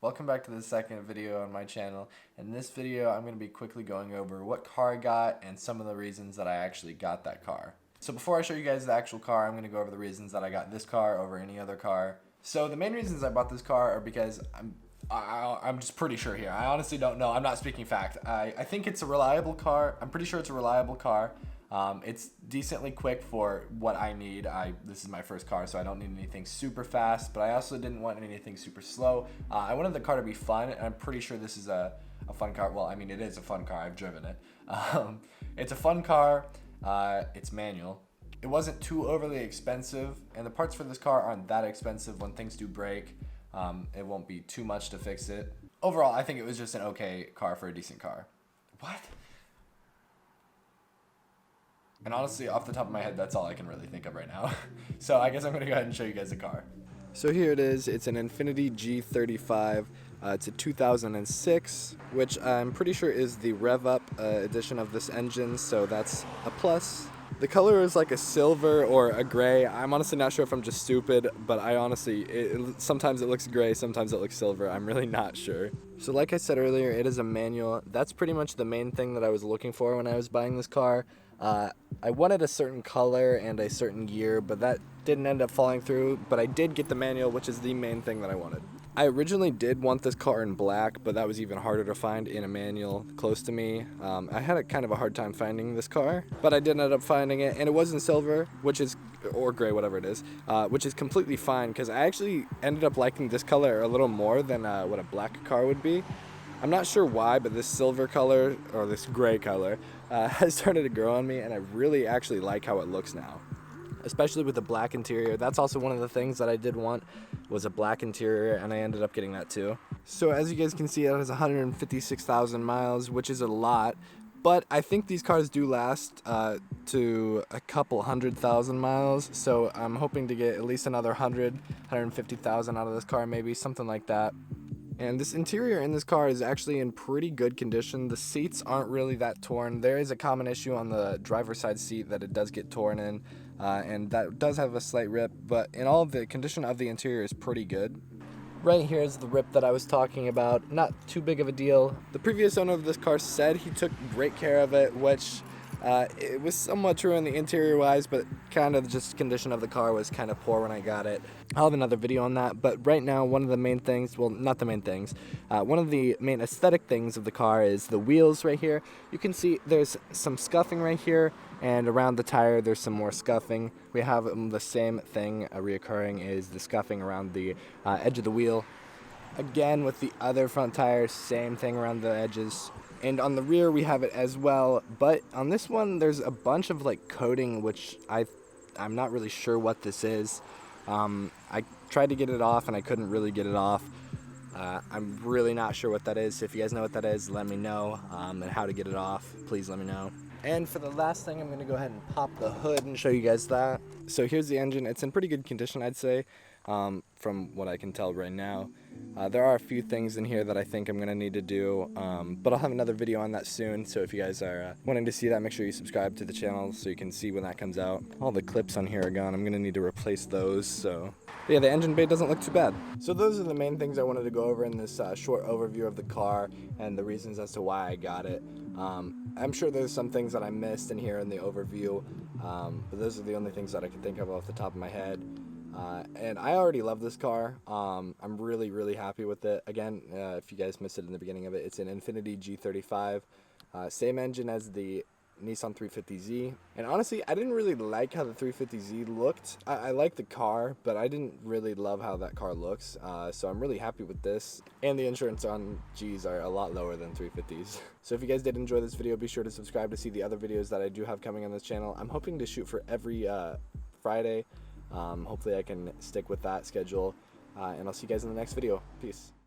Welcome back to the second video on my channel. In this video, I'm going to be quickly going over what car I got and some of the reasons that I actually got that car. So before I show you guys the actual car, I'm going to go over the reasons that I got this car over any other car. So the main reasons I bought this car are because I'm just pretty sure here. I honestly don't know. I'm not speaking fact. I think it's a reliable car. I'm pretty sure it's a reliable car. It's decently quick for what I need. This is my first car, so I don't need anything super fast, but I also didn't want anything super slow. I wanted the car to be fun, and I'm pretty sure this is a fun car. Well, I mean, it is a fun car. I've driven it. It's a fun car. It's manual. It wasn't too overly expensive, and the parts for this car aren't that expensive. When things do break, it won't be too much to fix it. Overall, I think it was just an okay car for a decent car. What? And honestly, off the top of my head, that's all I can really think of right now. So I guess I'm gonna go ahead and show you guys the car. So here it is. It's an Infiniti G35. It's a 2006, which I'm pretty sure is the Rev Up edition of this engine, so that's a plus. The color is like a silver or a gray. I'm honestly not sure if I'm just stupid, but I honestly, sometimes it looks gray, sometimes it looks silver. I'm really not sure. So like I said earlier, it is a manual. That's pretty much the main thing that I was looking for when I was buying this car. I wanted a certain color and a certain year, but that didn't end up falling through, but I did get the manual, which is the main thing that I wanted. I originally did want this car in black, but that was even harder to find in a manual close to me. I had a kind of a hard time finding this car, but I did end up finding it, and it was in silver, or gray, whatever it is, which is completely fine, because I actually ended up liking this color a little more than what a black car would be. I'm not sure why, but this silver color, or this gray color, has started to grow on me, and I really actually like how it looks now, especially with the black interior. That's also one of the things that I did want, was a black interior, and I ended up getting that too. So as you guys can see, it has 156,000 miles, which is a lot, but I think these cars do last to a couple 100,000 miles, so I'm hoping to get at least another 150,000 out of this car, maybe something like that. And this interior in this car is actually in pretty good condition. The seats aren't really that torn. There is a common issue on the driver's side seat that it does get torn in, and that does have a slight rip, but in all, the condition of the interior is pretty good. Right here is the rip that I was talking about. Not too big of a deal. The previous owner of this car said he took great care of it, which it was somewhat true in the interior wise, but kind of just condition of the car was kind of poor when I got it. I'll have another video on that, but right now one of the main things, well, not the main things, one of the main aesthetic things of the car is the wheels right here. You can see there's some scuffing right here, and around the tire there's some more scuffing. We have the same thing reoccurring, is the scuffing around the edge of the wheel. Again, with the other front tires, same thing around the edges. And on the rear we have it as well, but on this one there's a bunch of like coating, which I'm not really sure what this is. I tried to get it off and I couldn't really get it off. I'm really not sure what that is. So if you guys know what that is, let me know, and how to get it off, please let me know. And for the last thing, I'm going to go ahead and pop the hood and show you guys that. So here's the engine. It's in pretty good condition, I'd say, from what I can tell right now. There are a few things in here that I think I'm going to need to do, but I'll have another video on that soon, so if you guys are wanting to see that, make sure you subscribe to the channel so you can see when that comes out. All the clips on here are gone. I'm going to need to replace those, so... But yeah, the engine bay doesn't look too bad. So those are the main things I wanted to go over in this short overview of the car and the reasons as to why I got it. I'm sure there's some things that I missed in here in the overview, but those are the only things that I can think of off the top of my head. And I already love this car. I'm really, really happy with it. Again, if you guys missed it in the beginning of it, it's an Infiniti G35. Same engine as the Nissan 350Z. And honestly, I didn't really like how the 350Z looked. I like the car, but I didn't really love how that car looks. So I'm really happy with this. And the insurance on Gs are a lot lower than 350s. So if you guys did enjoy this video, be sure to subscribe to see the other videos that I do have coming on this channel. I'm hoping to shoot for every Friday. Hopefully I can stick with that schedule, and I'll see you guys in the next video. Peace.